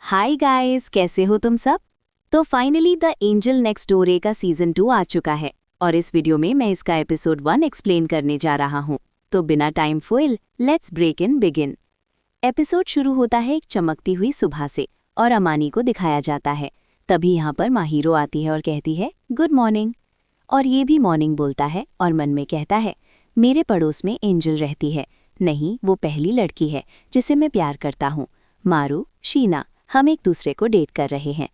Hi guys, कैसे हो तुम सब। तो finally the angel next door का सीजन 2 आ चुका है और इस वीडियो में मैं इसका एपिसोड 1 एक्सप्लेन करने जा रहा हूँ। तो बिना टाइम फोइल let's break in begin. Episode शुरू होता है एक चमकती हुई सुबह से और अमानी को दिखाया जाता है। तभी यहाँ पर माहिरो आती है और कहती है गुड मॉर्निंग। और ये भी मॉर्निंग बोलता है और मन में कहता है मेरे पड़ोस में एंजल रहती है, नहीं वो पहली लड़की है जिसे मैं प्यार करता हूँ। मारू, शीना, हम एक दूसरे को डेट कर रहे हैं।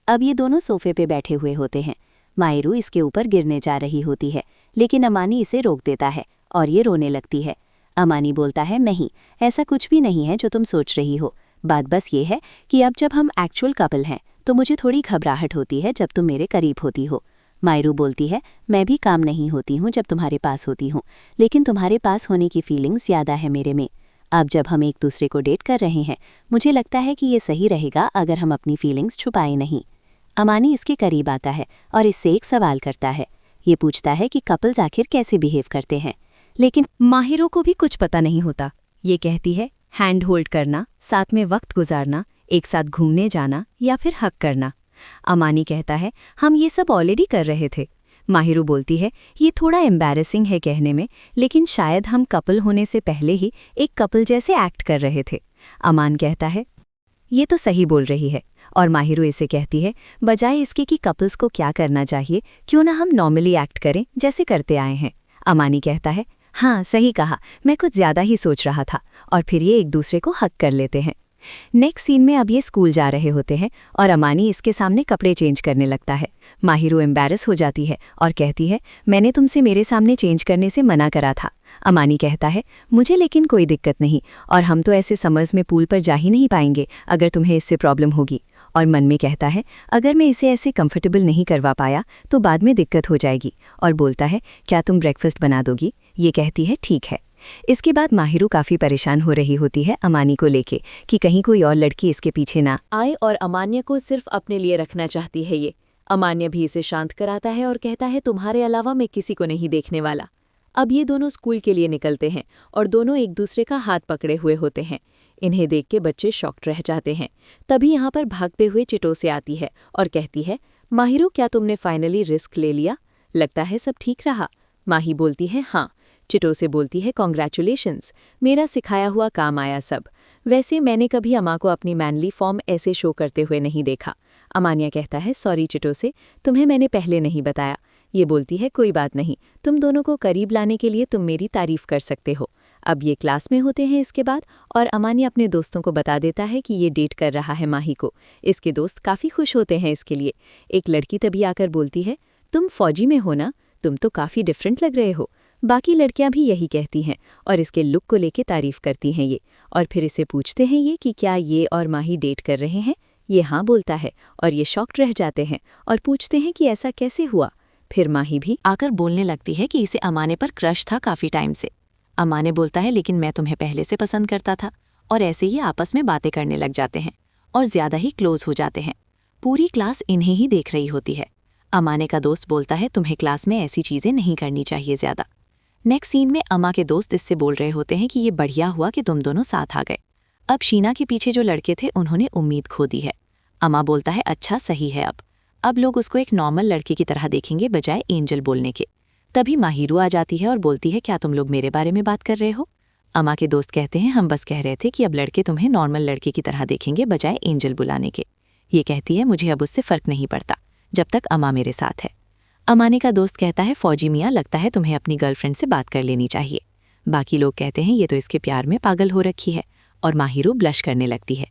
अब ये दोनों सोफे पे बैठे हुए होते हैं। मायरू इसके ऊपर गिरने जा रही होती है, लेकिन अमानी इसे रोक देता है और ये रोने लगती है। अमानी बोलता है नहीं, ऐसा कुछ भी नहीं है जो तुम सोच रही हो। बात बस ये है कि अब जब हम एक्चुअल कपल हैं तो मुझे थोड़ी घबराहट होती है जब तुम मेरे करीब होती हो। मायरू बोलती है मैं भी काम नहीं होती हूँ जब तुम्हारे पास होती हूँ, लेकिन तुम्हारे पास होने की फीलिंग्स ज़्यादा है मेरे में। अब जब हम एक दूसरे को डेट कर रहे हैं मुझे लगता है कि ये सही रहेगा अगर हम अपनी फीलिंग्स छुपाएं नहीं। अमानी इसके करीब आता है और इससे एक सवाल करता है। ये पूछता है कि कपल्स आखिर कैसे बिहेव करते हैं, लेकिन माहिरों को भी कुछ पता नहीं होता। ये कहती है हैंड होल्ड करना, साथ में वक्त गुजारना, एक साथ घूमने जाना या फिर हक करना। अमानी कहता है हम ये सब ऑलरेडी कर रहे थे। माहिरू बोलती है ये थोड़ा एम्बैरेसिंग है कहने में, लेकिन शायद हम कपल होने से पहले ही एक कपल जैसे एक्ट कर रहे थे। अमान कहता है ये तो सही बोल रही है, और माहिरू इसे कहती है बजाय इसके कि कपल्स को क्या करना चाहिए, क्यों ना हम नॉर्मली एक्ट करें जैसे करते आए हैं। अमानी कहता है हाँ सही कहा, मैं कुछ ज़्यादा ही सोच रहा था, और फिर ये एक दूसरे को हक कर लेते हैं। नेक्स्ट सीन में अब ये स्कूल जा रहे होते हैं और अमानी इसके सामने कपड़े चेंज करने लगता है। माहिरू एम्बैरस हो जाती है और कहती है मैंने तुमसे मेरे सामने चेंज करने से मना करा था। अमानी कहता है मुझे लेकिन कोई दिक्कत नहीं, और हम तो ऐसे समर्स में पूल पर जा ही नहीं पाएंगे अगर तुम्हें इससे प्रॉब्लम होगी। और मन में कहता है अगर मैं इसे ऐसे कंफर्टेबल नहीं करवा पाया तो बाद में दिक्कत हो जाएगी, और बोलता है क्या तुम ब्रेकफास्ट बना दोगी। ये कहती है ठीक है। इसके बाद माहिरू काफ़ी परेशान हो रही होती है अमानी को लेके कि कहीं कोई और लड़की इसके पीछे ना आए, और अमान्य को सिर्फ अपने लिए रखना चाहती है ये। अमान्य भी इसे शांत कराता है और कहता है तुम्हारे अलावा मैं किसी को नहीं देखने वाला। अब ये दोनों स्कूल के लिए निकलते हैं और दोनों एक दूसरे का हाथ पकड़े हुए होते हैं। इन्हें देख के बच्चे शॉक्ड रह जाते हैं। तभी यहाँ पर भागते हुए चिटोसे आती है और कहती है माहिरू क्या तुमने फाइनली रिस्क ले लिया, लगता है सब ठीक रहा। माही बोलती है हाँ। चिटोसे बोलती है कॉन्ग्रेचुलेशंस, मेरा सिखाया हुआ काम आया सब। वैसे मैंने कभी अमा को अपनी मैनली फॉर्म ऐसे शो करते हुए नहीं देखा। अमान्या कहता है सॉरी चिटोसे, तुम्हें मैंने पहले नहीं बताया। ये बोलती है कोई बात नहीं, तुम दोनों को करीब लाने के लिए तुम मेरी तारीफ कर सकते हो। अब ये क्लास में होते हैं इसके बाद, और अमान्या अपने दोस्तों को बता देता है कि ये डेट कर रहा है माही को। इसके दोस्त काफ़ी खुश होते हैं इसके लिए। एक लड़की तभी आकर बोलती है तुम फौजी में हो ना, तुम तो काफ़ी डिफरेंट लग रहे हो। बाकी लड़कियां भी यही कहती हैं और इसके लुक को लेके तारीफ करती हैं ये। और फिर इसे पूछते हैं ये कि क्या ये और माही डेट कर रहे हैं। ये हाँ बोलता है और ये शॉक्ड रह जाते हैं और पूछते हैं कि ऐसा कैसे हुआ। फिर माही भी आकर बोलने लगती है कि इसे अमाने पर क्रश था काफ़ी टाइम से। अमाने बोलता है लेकिन मैं तुम्हें पहले से पसंद करता था, और ऐसे ही आपस में बातें करने लग जाते हैं और ज़्यादा ही क्लोज हो जाते हैं। पूरी क्लास इन्हें ही देख रही होती है। अमाने का दोस्त बोलता है तुम्हें क्लास में ऐसी चीज़ें नहीं करनी चाहिए ज़्यादा। नेक्स्ट सीन में अमा के दोस्त इससे बोल रहे होते हैं कि ये बढ़िया हुआ कि तुम दोनों साथ आ गए। अब शीना के पीछे जो लड़के थे उन्होंने उम्मीद खो दी है। अमा बोलता है अच्छा सही है, अब लोग उसको एक नॉर्मल लड़के की तरह देखेंगे बजाय एंजल बोलने के। तभी माहिरू आ जाती है और बोलती है क्या तुम लोग मेरे बारे में बात कर रहे हो। अमा के दोस्त कहते हैं हम बस कह रहे थे कि अब लड़के तुम्हें नॉर्मल लड़के की तरह देखेंगे बजाय एंजल बुलाने के। ये कहती है मुझे अब उससे फ़र्क नहीं पड़ता जब तक अमा मेरे साथ है। अमाने का दोस्त कहता है फौजी मियाँ लगता है तुम्हें अपनी गर्लफ्रेंड से बात कर लेनी चाहिए। बाकी लोग कहते हैं ये तो इसके प्यार में पागल हो रखी है, और माहिरू ब्लश करने लगती है।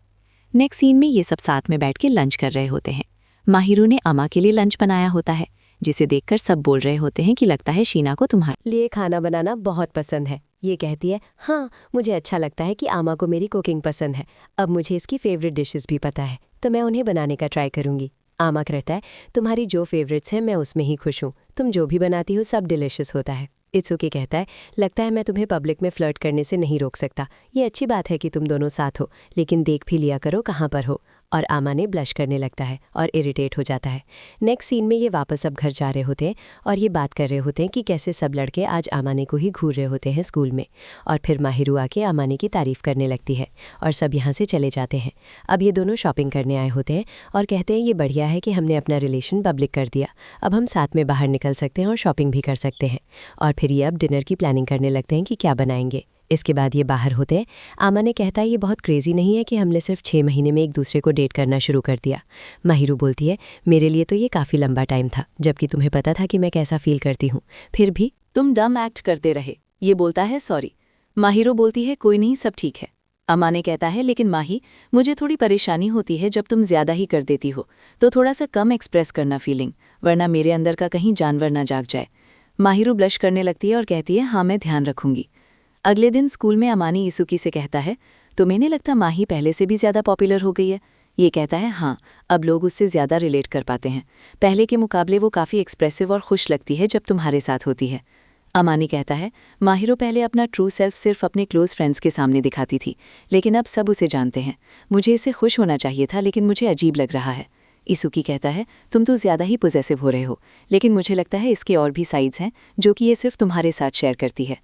नेक्स्ट सीन में ये सब साथ में बैठ के लंच कर रहे होते हैं। माहिरू ने अमा के लिए लंच बनाया होता है, जिसे देखकर सब बोल रहे होते हैं कि लगता है शीना को तुम्हारे लिए खाना बनाना बहुत पसंद है। ये कहती है हाँ मुझे अच्छा लगता है कि आमा को मेरी कुकिंग पसंद है। अब मुझे इसकी फेवरेट डिशेस भी पता है तो मैं उन्हें बनाने का ट्राई करूँगी। आमा कहता है तुम्हारी जो फेवरेट्स हैं मैं उसमें ही खुश हूँ, तुम जो भी बनाती हो सब डिलिशियस होता है। इट्स ओके कहता है लगता है मैं तुम्हें पब्लिक में फ्लर्ट करने से नहीं रोक सकता। ये अच्छी बात है कि तुम दोनों साथ हो, लेकिन देख भी लिया करो कहाँ पर हो। और आमाने ब्लश करने लगता है और इरिटेट हो जाता है। नेक्स्ट सीन में ये वापस अब घर जा रहे होते हैं और ये बात कर रहे होते हैं कि कैसे सब लड़के आज आमाने को ही घूर रहे होते हैं स्कूल में। और फिर माहिरू आके आमाने की तारीफ़ करने लगती है और सब यहाँ से चले जाते हैं। अब ये दोनों शॉपिंग करने आए होते हैं और कहते हैं ये बढ़िया है कि हमने अपना रिलेशन पब्लिक कर दिया, अब हम साथ में बाहर निकल सकते हैं और शॉपिंग भी कर सकते हैं। और फिर ये अब डिनर की प्लानिंग करने लगते हैं कि क्या बनाएंगे। इसके बाद ये बाहर होते हैं। आमाने कहता है ये बहुत क्रेज़ी नहीं है कि हमने सिर्फ 6 महीने में एक दूसरे को डेट करना शुरू कर दिया। माहिरू बोलती है मेरे लिए तो ये काफ़ी लंबा टाइम था, जबकि तुम्हें पता था कि मैं कैसा फील करती हूँ, फिर भी तुम डम एक्ट करते रहे। ये बोलता है सॉरी। माहिरो बोलती है कोई नहीं, सब ठीक है। अमाने कहता है लेकिन माही, मुझे थोड़ी परेशानी होती है जब तुम ज़्यादा ही कर देती हो, तो थोड़ा सा कम एक्सप्रेस करना फीलिंग, वरना मेरे अंदर का कहीं जानवर ना जाग जाए। माहिरो ब्लश करने लगती है और कहती है हाँ मैं ध्यान रखूंगी। अगले दिन स्कूल में अमानी इसुकी से कहता है तुम्हें नहीं लगता माही पहले से भी ज़्यादा पॉपुलर हो गई है? ये कहता है हाँ, अब लोग उससे ज़्यादा रिलेट कर पाते हैं। पहले के मुकाबले वो काफ़ी एक्सप्रेसिव और खुश लगती है जब तुम्हारे साथ होती है। अमानी कहता है माहिरो पहले अपना ट्रू सेल्फ सिर्फ अपने क्लोज फ्रेंड्स के सामने दिखाती थी, लेकिन अब सब उसे जानते हैं। मुझे इसे खुश होना चाहिए था, लेकिन मुझे अजीब लग रहा है। इसुकी कहता है तुम तो ज़्यादा ही पॉजेसिव हो रहे हो, लेकिन मुझे लगता है इसके और भी साइड्स हैं जो कि ये सिर्फ तुम्हारे साथ शेयर करती है।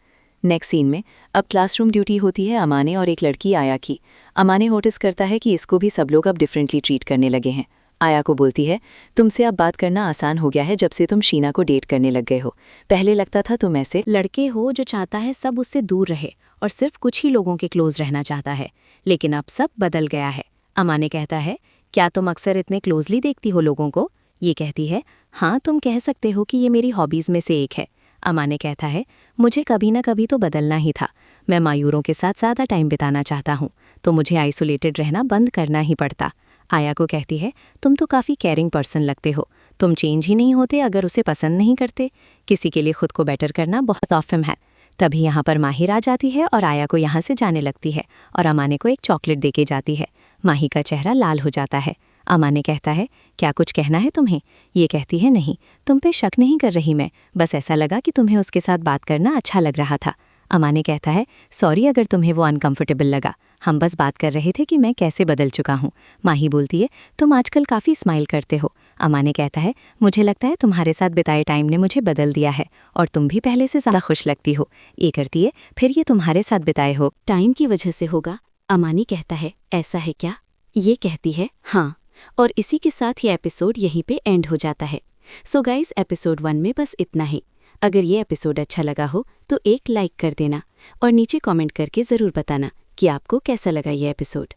नेक्स्ट सीन में अब क्लासरूम ड्यूटी होती है अमाने और एक लड़की आया की। अमाने नोटिस करता है कि इसको भी सब लोग अब डिफरेंटली ट्रीट करने लगे हैं। आया को बोलती है तुमसे अब बात करना आसान हो गया है जब से तुम शीना को डेट करने लग गए हो। पहले लगता था तुम ऐसे लड़के हो जो चाहता है सब उससे दूर रहे और सिर्फ कुछ ही लोगों के क्लोज रहना चाहता है, लेकिन अब सब बदल गया है। अमाने कहता है क्या तुम अक्सर इतने क्लोजली देखती हो लोगों को? ये कहती है हाँ, तुम कह सकते हो कि ये मेरी हॉबीज़ में से एक है। अमाने कहता है मुझे कभी ना कभी तो बदलना ही था। मैं मायूरों के साथ ज़्यादा टाइम बिताना चाहता हूँ, तो मुझे आइसोलेटेड रहना बंद करना ही पड़ता। आया को कहती है तुम तो काफ़ी केयरिंग पर्सन लगते हो, तुम चेंज ही नहीं होते अगर उसे पसंद नहीं करते। किसी के लिए खुद को बेटर करना बहुत ऑफम है। तभी यहाँ पर माहिर आ जाती है और आया को यहाँ से जाने लगती है और अमाने को एक चॉकलेट देके जाती है। माही का चेहरा लाल हो जाता है। अमाने कहता है क्या कुछ कहना है तुम्हें? ये कहती है नहीं, तुम पे शक नहीं कर रही मैं, बस ऐसा लगा कि तुम्हें उसके साथ बात करना अच्छा लग रहा था। अमाने कहता है सॉरी अगर तुम्हें वो अनकंफर्टेबल लगा, हम बस बात कर रहे थे कि मैं कैसे बदल चुका हूँ। माही बोलती है तुम आजकल काफ़ी स्माइल करते हो। अमाने कहता है मुझे लगता है तुम्हारे साथ बिताए टाइम ने मुझे बदल दिया है और तुम भी पहले से ज़्यादा खुश लगती हो। ये करती है फिर ये तुम्हारे साथ बिताए हो टाइम की वजह से होगा। अमानी कहता है ऐसा है क्या? ये कहती है हाँ, और इसी के साथ ये एपिसोड यहीं पे एंड हो जाता है। सो गाइस, एपिसोड 1 में बस इतना ही। अगर ये एपिसोड अच्छा लगा हो तो एक लाइक कर देना और नीचे कमेंट करके ज़रूर बताना कि आपको कैसा लगा ये एपिसोड।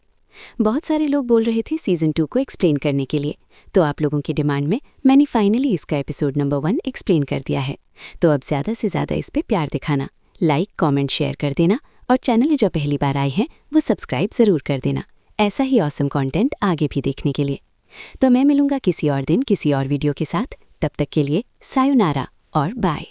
बहुत सारे लोग बोल रहे थे सीज़न 2 को एक्सप्लेन करने के लिए, तो आप लोगों की डिमांड में मैंने फाइनली इसका एपिसोड नंबर 1 एक्सप्लेन कर दिया है। तो अब ज़्यादा से ज़्यादा इस पर प्यार दिखाना, लाइक कॉमेंट शेयर कर देना और चैनल जो पहली बार आए हैं वो सब्सक्राइब ज़रूर कर देना, ऐसा ही ऑसम कंटेंट आगे भी देखने के लिए। तो मैं मिलूंगा किसी और दिन किसी और वीडियो के साथ। तब तक के लिए सायोनारा और बाय।